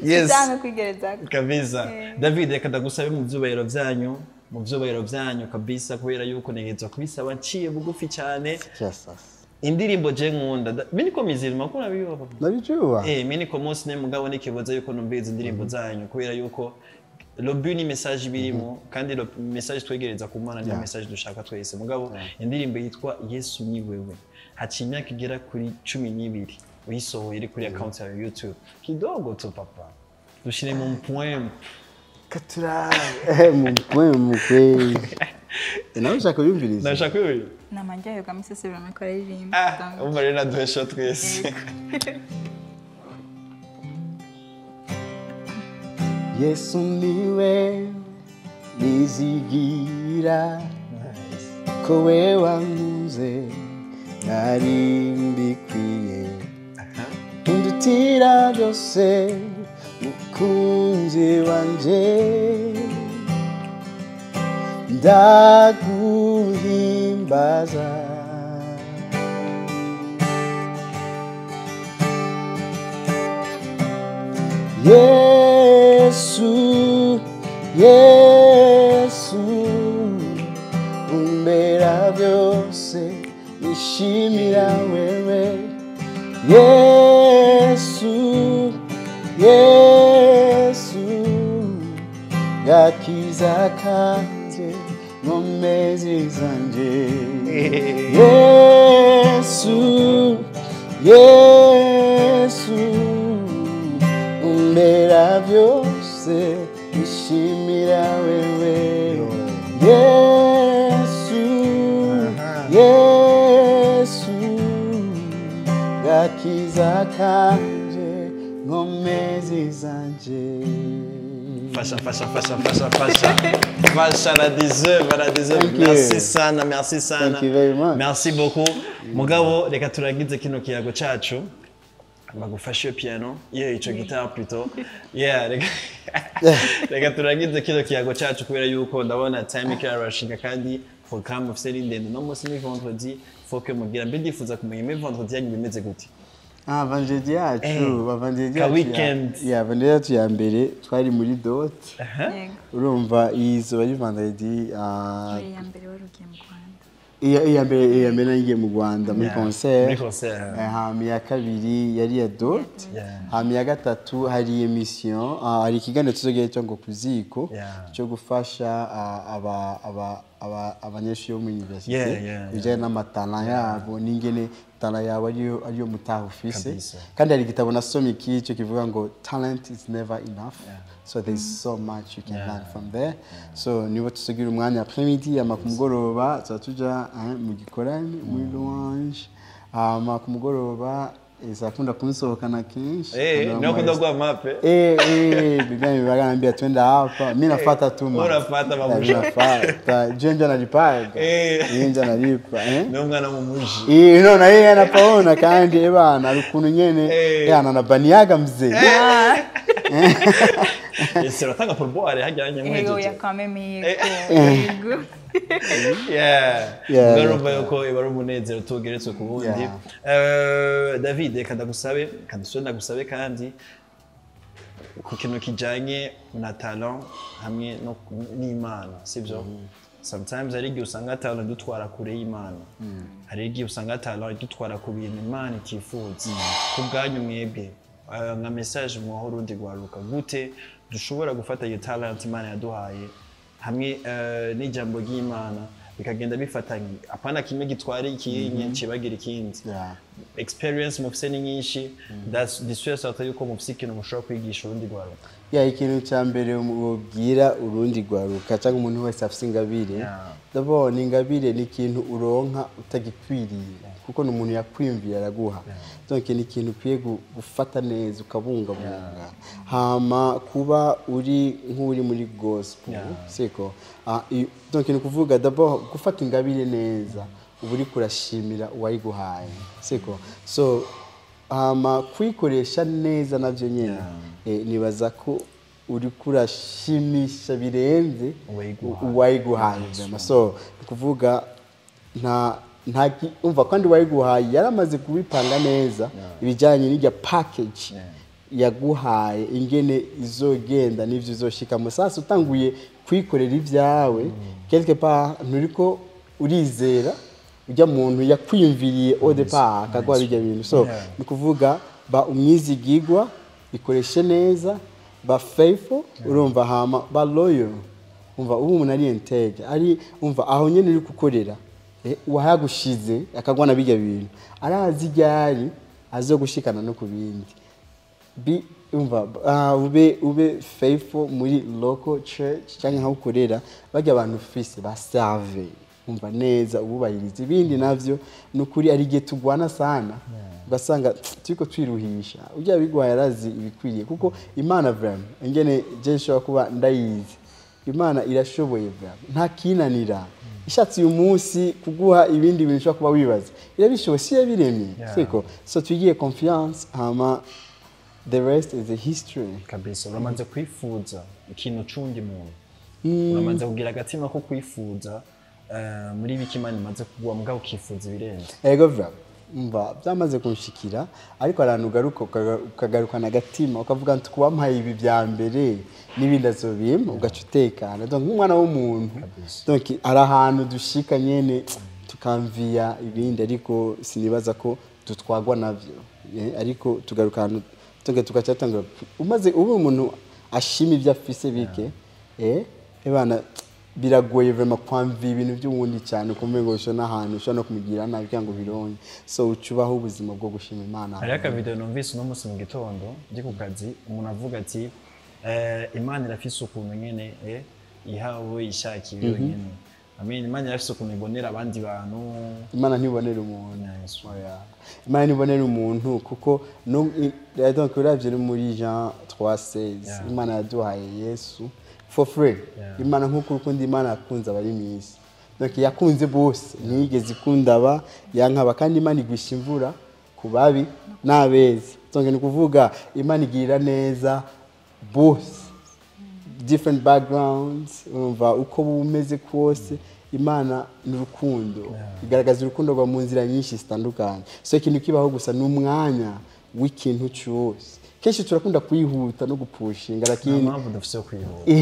yes cyane kwigereza kabisa David reka ndagusabe mu byubahiro byanyu kabisa kubera yuko negeza kubisaba nciye bugufi cyane indirimbo je nkunda miniko mizirima ko nabiyo papa nabijuwa miniko mose ne mugabo nikiboza yuko numbiza indirimbo zanyu kubera yuko le but ni message birimo kandi le message twegereza ku Mana ni message dushaka twese mugabo indirimbo yitwa Yesu ni wewe haci imyaka igera kuri 12 uyisohoye iri kuri account ya YouTube kidogo tu papa dushire mu point katura mu point nawe ushaka yumviriza nashaka yumviriza namanjayo kamisesebera muri ruririmba umare na duhesha twese Yesu niwe nizigira ko we wanguze nari mbikwiye undutira byose mukunzi wanje ndaguhimbaza Yesu umbera byose nishimira wewe Yesu gakiza kanje nkomezi zanje Yesu umbera byose nishimira wewe Yesu gakiza kanje nkomezi zanje Fasha la deserve merci sana Thank you very much. merci beaucoup mugabo reka turagize kino kiyago cacu bagufashe piano ico guitar plutôt reka turagize kino kiyago cacu kubera yuko ndabona time ikarashinga kandi programme ufise ndende no musi ni vendredi faut que mugira mbe ndifuza kumenya vendredi yanyu bimeze gute vendredi yacu weekend vendredi yacu ya mbere twari muri dot urumva izo bari vendredi ya mbere warugiye mu Rwanda iya mbere nagiye mu Rwanda muri concert hama ya kabiri yari ya dot hama ya gatatu hari emission hari ikiganiro tuzogeye cyo ngo kuziko cyo gufasha abanyeshuri bo mu university bijanye n'amatana yabo n'ingene tala yawe ariyo mutaha ufise kandi hari igitabo nasomye kico kivuga ngo talent is never enough so there's so much you can learn from there so nibo tusugira umwanya après-midi ama kumugoroba tuja mu gukora muri wanje ama kumugoroba izakunda kunsohokana kenshi no kundogwa mape bigani bagambia twenda hapa mimi nafuata tu unafuata mabusha nafuata jenja nalipaga jenja nalipa n'umwana mu muji no na yeye anapaona kandi bana rukuntu nyene ananabaniaga mzee Ese ratanga pour boire hajyanye mu ego ya kameme ego Garumva yuko ibara umunezero tugeretse ku bundi David kandagusabe ndagusabe kandi ku kintu kijanye na talent hamwe no n'Imana sivyo sometimes hari igihe usanga talent dutwara kure y'Imana hari igihe usanga talent dutwara ku bintu Imana ikifuza ku bwanyu mwebwe nka message mu urundi rwaruka gute dushobora gufata iyo talent Imana yaduhaye hamwe n'ijambo ry'Imana bikagenda bifatanye apana kimwe gitwara ikinye kibagira ikindi experience mufise ni nyinshi that's this way yuko mufise ikintu mushobora kwigisha urundi rwaruka ikintu cya mbere mubwira urundi rwaruka cyangwa umuntu wese afise ingabire ndabona ingabire ni ikintu uronka utagikwiriye kuko n'umuntu yakwimvira araguha donc ni ikintu ukwiye gufata neza ukabungabunga hama kuba uri nk'uri muri gospel siko donc ni kuvuga d'abord gufata ingabire neza uburi kurashimira uwayiguhaye siko so hama kwikoresha neza navyo nyene nibaza ko uri kurashimisha birenze uwayiguhaye so kuvuga nta umva kandi wayiguhaye yaramaze kubipanga neza ibijanye n'ijya package yaguhaye ingene izogenda n'ivyo uzoshika mu sasa utanguye kwikorera ivyawe quelque part nturiko urizera ujya muntu yakwimviriye au départ akagwa bijya bintu so ni kuvuga ba umwizigigwa ikoreshe neza ba faithful urumva hama ba loyal umva ubu umuntu ari integer ari umva aho nyene uri gukorera wahagushize akagwana bijya bintu arazi ryari azogushikana no kubindi umva ube faithful muri local church cyangwa aho ukorera bajya abantu ufise basave umva neza ububahiriza ibindi navyo nukuri ari gihe tugwana sana ugasanga turiko twiruhisha ujya bigwaye arazi ibikwiriye kuko Imana vraiment ingene je nshobora kuba ndayizi Imana irashoboye vraiment nta kinanira ishatse uyu munsi kuguha ibindi bintu ushobora kuba wibaza irabishoboye si yabiremye siko so tugiye confiance hama the rest is a history kabisa uramanze kwifuza ikintu cundi muntu uramanze kugira agatima ko kwifuza muri biki Imana imaze kuguha mugabo ukifuza ibirenze ego vraiment mva byamaze kunshikira ariko arantu garuka ukagarukana agatima ukavuga nti kubampaye ibi bya mbere n'ibindi azobima ugacutekana donc nk'umwana w'umuntu donc ari ahantu dushika nyene tukamvia ibindi ariko sinibaza ko dutwagwa navyo ariko tugarukana tukacatanga umaze ubu umuntu ashima ibyo afise bike ebana biragoye vraiment kwamva ibintu by'ubundi cyane kumengo usho nahantu usho no kumugira nabi cyangwa bironye so ucubaho ubuzima bwo gushima Imana hari aka video numvise no musi mu gitondo ndi ku kazi umuntu avuga ati Imana irafise ukuntu nyene ihawe ishaki yonyene amen Imana irafise ukuntu ibonera abandi bantu Imana ntibonera umuntu Imana ntibonera umuntu kuko donc uravye muri Jean 3:16 Imana yaduhaye Yesu for free Imana nkuko urukundo Imana yakunze abari mwisi donc yakunze bose nigeze ikundaba yankaba kandi Imana igwisha imvura kubabi nabeza donc ni kuvuga Imana igira neza bose different backgrounds umva uko bumeze kwose Imana n'urukundo igaragaza urukundo rwa mu nzira nyinshi zitandukanye so ikintu kibaho gusa n'umwanya w'ikintu cyose kenshi turakunda kwihuta no gupushinga lakini mpamvu dufise kwihuta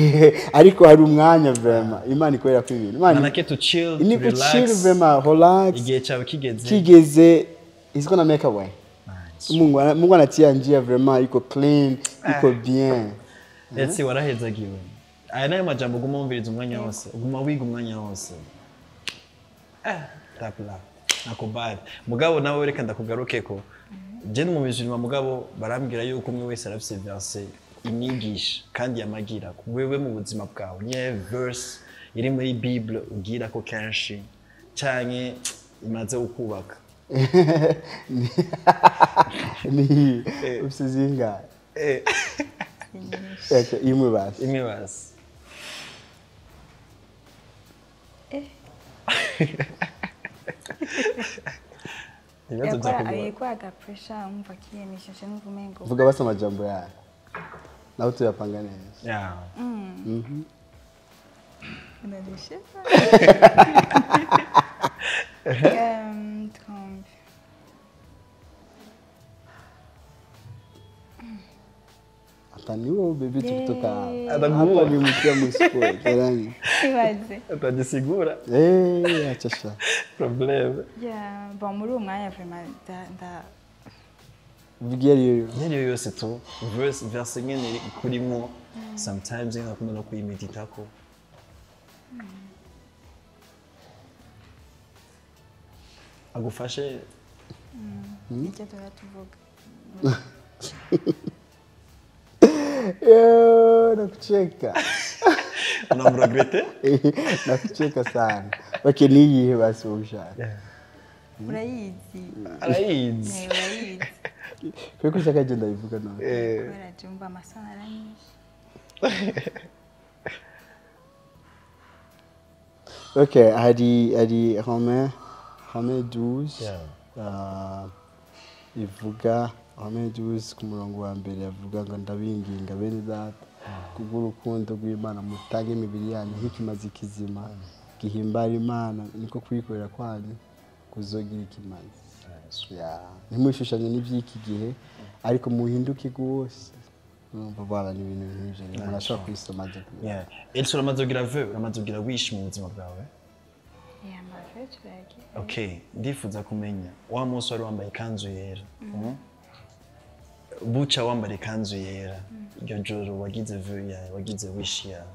ariko hari umwanya vraiment Imana ikorera ku ibintu manake to chill to relax vraiment relax igihe cyawe kigeze is gonna make a way Mungu anatia njia vraiment iko clean iko bien ndetse warahezagiwe aya nayo majambo gumumviriza umwanya wose uguma wiga umwanya wose tapla nakubali mugabo nawe reka ndakugarukeko je mu bizima mugabo barambwira yuko umwe wese arafise verse imwigisha kandi yamagira wewe mu buzima bwawe nye verse iri muri Bible ugira ko kenshi canke imaze ukubaka ni usizinga imwe basi Alikuwa agapresha umva kiyemisha n'uvumengo. Vuga basa amajambo yayo. Naho tuyapanga neza. Yeah. Unadisha. Hata niwe baby tukitoka hapa ni mkia msiko tarani. Ibaze. Utajisigura. Achasha. Problem. Yeah, bon muri umwanya vraiment nda Yari yose tu verse nyene kurimo sometimes ngakunda no kuyimeditako. Agufashe icyo turatuvuga. Nakucheka. Unamregrete? Nakucheka sana. Okay, niyihe basi ushaka. Urayizi. Arayizi. Urayizi. Kweko shaka je ndayivuga no. Barajumba amasana aranyisha. Okay, hari Romain 12. Ivuga Romain 12 ku murongo wa mbere yavuga ngo ndabinginga bene data kubw'urukundo rw'Imana mutage imibiri yanyu nk'ikimazi kizima gihimbara Imana niko kwikorera kwanyu kuzogira ikimazi. Ntimwishushanye n'ivyiki gihe ariko muhinduke gose. Numva bana ni ibintu nk'ivyo murashobora kwisoma je. Elsie uramazogira vœu uramazogira wish mu buzima bwawe. Okay, ndifuza kumenya wa munsi wari wambaye ikanzu yera. Buca wambara ikanzu yera. Iryo joro wagize vœu yawe, wagize wish yawe.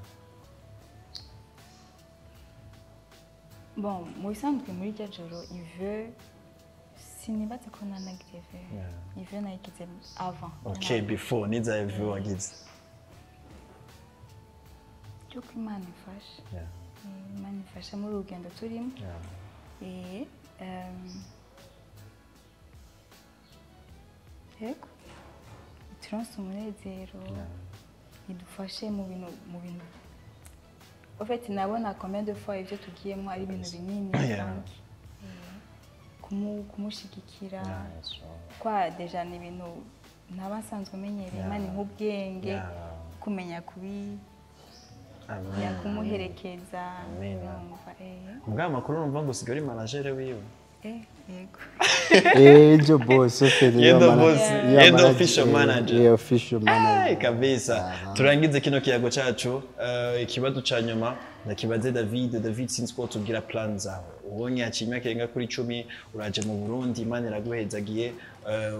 Bon, mu bisanzwe muri iryo joro Ivyo sinibatse ko nanagize vœu. Ivyo nayigize avant. Okay, before niza vœu wagize. Cyo Imana ifasha. Imana ifasha muri urugendo turimo. Yego. Turonse umunezero. Idufashe mu bintu. En fait, nabona combien de fois ivyo tugiyemo ari ibintu binini kandi kumushigikira kwa deja ni ibintu nabasanzwe menyereye Imana nk'ubwenge kumenya kubi ya kumuherekeza Mbwa makuru numva ngo sigari manager wiwe. Yego. Jo boss official manager. Official manager. Kabisa. Turangize kino kiyago cacu ikibazo ca nyuma ndakibaze David since ko tugira plan zawe. Ubonye akimya kenga kuri 10 uraje mu Burundi Imana iraguhezagiye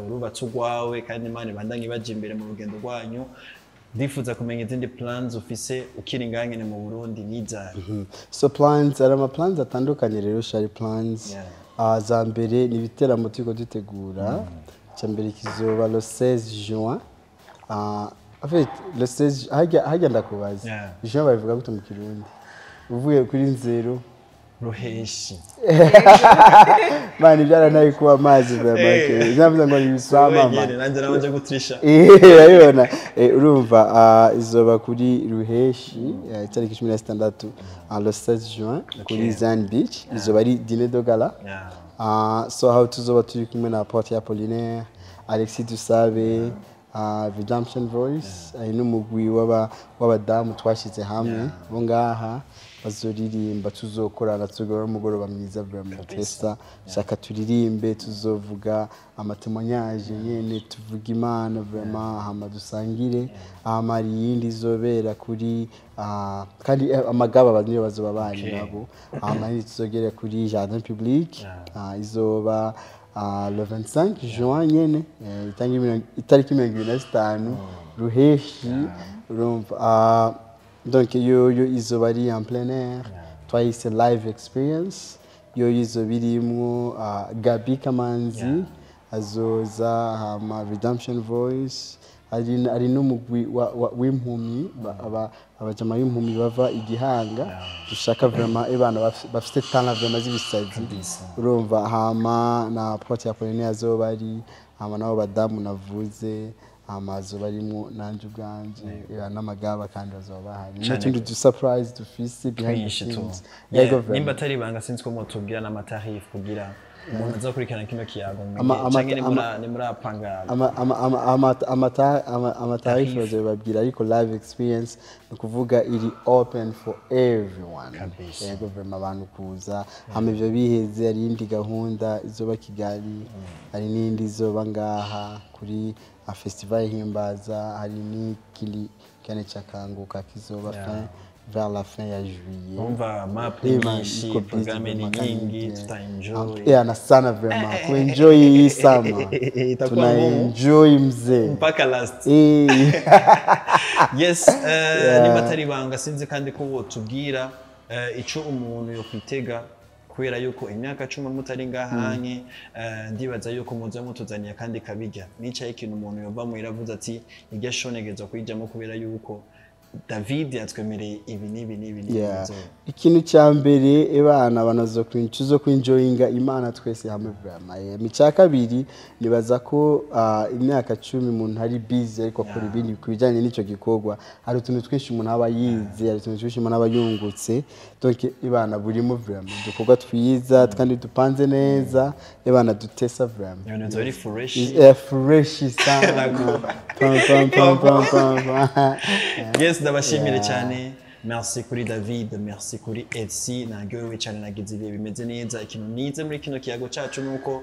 urubatse ugwawe kandi Imana bandanye baje imbere mu rugendo rwanyu. Ndifuza kumenya izindi plans ufise ukiri ngangene mu Burundi nizari. So plans arama plans atandukanye rero shari plans. Za mbere ni ibiteramo turiko dutegura. Cya mbere kizoba le 16 juin. En fait le 16 hajya ndakubaza. Juin bavuga gute mu Kirundi. Uvuye kuri nzero ruheshi. Mani byara nayo kuba amazi bamake. Nzavuga ngo ibisama mama. Nanjye nabanje gutrisha. Urabona urumva izoba kuri ruheshi itariki 16 le 16 juin kuri Zan Beach izoba ari dîner de gala. So how tuzoba turi kumwe na Porte Apollinaire, Alexis Dusabe, Redemption Voice, n'umugwi w'abadamu twashize hamwe bo ngaha bazoririmba tuzokorana tuzogora umugoroba mwiza vraiment testa shaka turirimbe tuzovuga amatemonyage nyene tuvuga Imana vraiment hama dusangire hama yindi izobera kuri kandi amagaba abantu bazoba bari nabo hama tuzogera kuri jardin public izoba le 25 juin nyene itariki 25 ruheshi urumva donc yo izoba ari en plein air twayise live experience yo izoba irimwo Gabi Kamanzi azoza hama Redemption Voice ari n'umugwi w'impumyi abajama b'impumyi bava igihanga dushaka vraiment ebana bafite talent vraiment z'ibisazi urumva hama na Porte ya Polonais azoba ari hama nabo badamu navuze amazo barimo nanje ubwanje n'amagaba kandi bazoba bahari n'utundi du surprise dufise behind the scenes nimba atari banga sinzi ko mutubwira n'amatarifu kugira umuntu azakurikirana kino kiyago cyangwa ni muri apanga amatarifu bazobabwira ariko live experience ni kuvuga iri open for everyone yego vraiment abantu kuza hama ivyo biheze ari indi gahunda izoba Kigali ari n'indi izoba ngaha kuri festival himbaza hari n'ikili kane cakanguka kizoba vers la fin ya juillet. On va m'apprendre programme ni nyingi tutaenjoy. Na sana vraiment kuenjoy hii sama. Tunaenjoy mzee. Mpaka last. Yes, ni batari banga sinzi kandi ko wotubwira ico umuntu yo kwitega kubera yuko imyaka 10 mutari ngahanye ndibaza yuko muze mutuzaniye kandi kabijya nicaye ikintu umuntu yova mu iravuze ati irya shonegeza kwijamo kubera yuko David yatwemereye ibi ikintu cya mbere ebana banazo kwincuzo kwinjoyinga Imana twese hamwe vraiment mica kabiri nibaza ko imyaka 10 umuntu hari busy ariko akora ibindi kubijanye n'ico gikorwa hari utuntu twinshi umuntu aba yize hari utuntu twinshi umuntu aba yungutse donc ibana burimo vraiment dukorwa twiza kandi dupanze neza ebana dutesa vraiment you very fresh sana Yes, ndabashimire cyane. Merci kuri David, merci kuri Elsie, nagowe cyane nagize ibihe bimeze neza. Ikintu nize muri kino kiyago cyacu nuko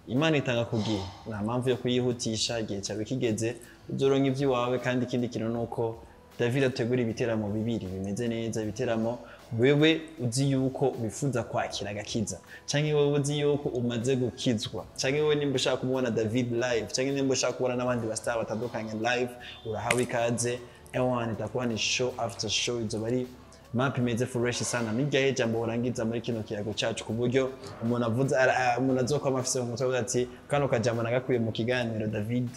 Imana itanga kugiye. Nta mpamvu yo kuyihutisha igihe cyawe kigeze. Uzoronka ivy'iwawe kandi ikindi kintu nuko David ategura ibiteramo bibiri bimeze neza. Ibiteramo wewe uzi yuko wifuza kwakira gakiza canke wewe uzi yuko umaze gukizwa canke wewe nimba ushaka kumubona David live canke nimba ushaka kubona n'abandi bastar batandukanye live urahawe ikaze ewan itakuwa ni show after show izo bari map imeze fresh sana nijya he jambo urangiza muri kino kiyago cyacu ku buryo umuntu avuze umuntu azokoma afise umutwe ati kano kajambo nagakuye mu kiganiro David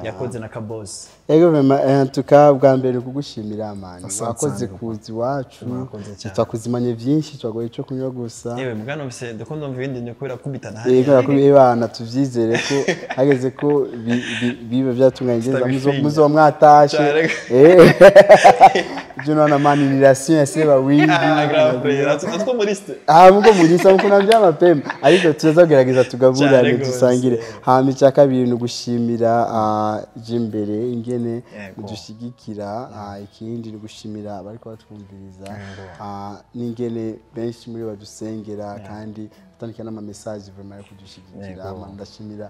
yakoze na kaboss ego vraiment tukabwa mbere kugushimira amani wakoze kuzi wacu twakuzimanye byinshi twagoye cyo kunywa gusa yewe mugano bise ndakunda mva ibindi ni kubera kubitana hano yego kubibana tuvyizere ko hageze ko bibe byatunganye muzo mwatashe je nona manilation seba wingi natwo muriste mugo murisa muko navya mapema ariko tuzagerageza tugaburane dusangire hama cya kabiri no gushimira jimbere ingene dushigikira ikindi no gushimira bariko batwumviriza n'ingene benshi muri badusengera kandi tutandikana ama message vraiment yo kudushigikira ndashimira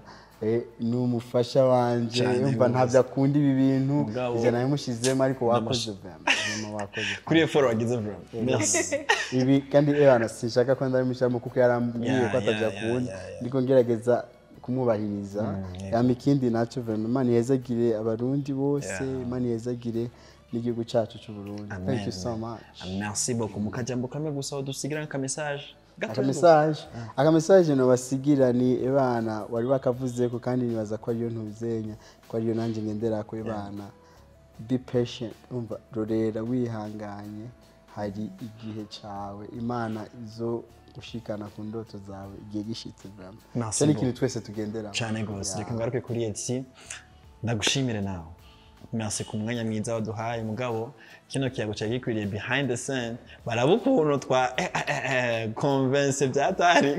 n'umufasha wanje yumva ntavya kundi ibi bintu ije nayo mushizemo ariko wakoze vraiment wakoze kuri follow wagize vraiment merci ibi kandi ebana sinshaka ko ndabimushamo kuko yarambwiye ko atavya kundi ndiko ngerageza kumubahiriza yamikindi naco vraiment Imana yezagire abarundi bose Imana yezagire n'igihugu cyacu cy'u Burundi thank you so much merci beaucoup mukajambo kamwe gusa udusigira ka message aka message no basigira ni ebana wari bakavuze ko kandi nibaza ko ariyo ntuzenya ko ariyo nanje ngendera ko ebana be patient umva rorera wihanganye hari igihe cawe Imana izo gushikana ku ndoto zawe igihe gishitse vraiment cyane ikintu twese tugendera cyane gose reka ngaruke kuri Elsie ndagushimire nawe merci ku mwanya mwiza waduhaye mugabo kino kiyago cya gikwiriye behind the scene barabukuntu twa convince byatari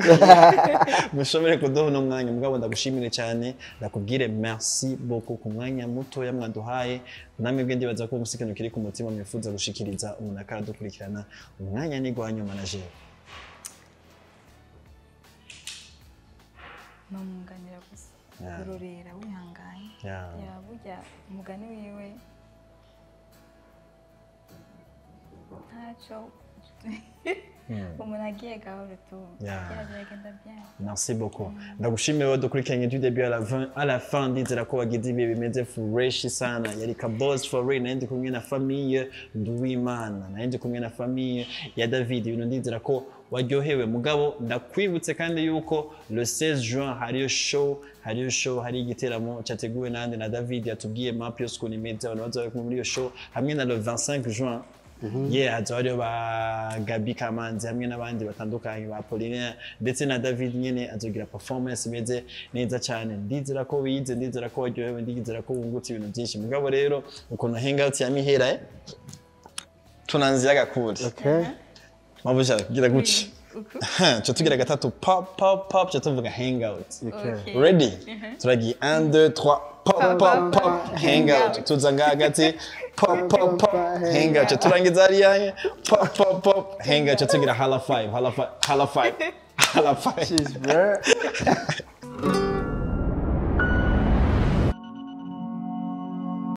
mushobore kuduha no mwanya mugabo ndagushimire cyane ndakubwire merci beaucoup ku mwanya muto yamwaduhaye namwe bwe ndibaza ko umusikano kiri ku mutima mwifuza gushikiriza umuntu akaradukurikirana umwanya ni gwanyu manager n'umwunganira gusa urorera wihanganye burya umugani wiwe ntacyo umuntu agiye gahoro tu byagenda bien. Merci beaucoup. Ndagushimira wadukurikiranye du début à la fin ndizera ko wagize ibihe bimeze fresh sana yari ka boss for real ndi kumwe na famille Nduwimana ndi kumwe na famille ya David ibintu ndizera ko waryohewe mugabo ndakwibutse kandi yuko le 16 juin hariyo show hari igiteramo cyateguwe nande na David yatubwiye map yo skuni imeze abantu bazaye muri iyo show hamwe na le 25 juin hazariyo ba Gabi Kamanzi hamwe n'abandi batandukanye ba Pauline ndetse na David nyene azogira performance imeze neza cyane ndizera ko wize ndizera ko waryohewe ndizera ko wungutse ibintu byinshi mugabo rero ukuntu hangout ya mihera tunanzi agakuri mabusha kugira guci cyo tugira gatatu pop cyo tuvuga hangout ready turagi 1 2 3 pop hangout tuzanga hagati pop hangout turangiza hariya pop hangout tugira hala 5 cheese bro